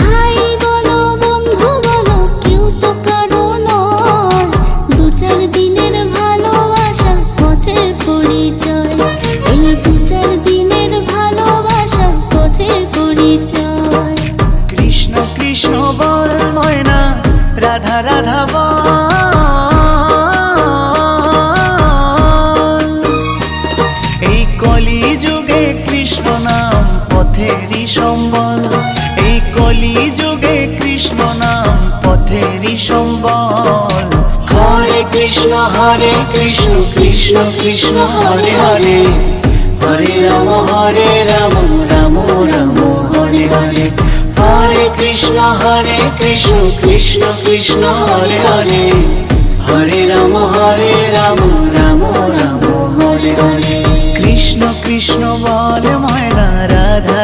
ভাই বলো বন্ধু বলো কেউ তো কারো নয়, দু চার দিনের ভালোবাসা পথের পরিচয়, এই দু চার দিনের ভালোবাসা পথের পরিচয়। কৃষ্ণ কৃষ্ণ বল ময়না, রাধা রাধা বল, এই কলি যুগে কৃষ্ণ নাম পথেরই সম্বল, এই কলি যুগে কৃষ্ণ নাম পথেরই সম্বল। হরে কৃষ্ণ কৃষ্ণ কৃষ্ণ হরে হরে, হরে রাম রাম রাম হরে হরে। হরে কৃষ্ণ কৃষ্ণ কৃষ্ণ হরে হরে, হরে রাম রাম রাম হরে হরে। কৃষ্ণ কৃষ্ণ বল ময়না, রাধা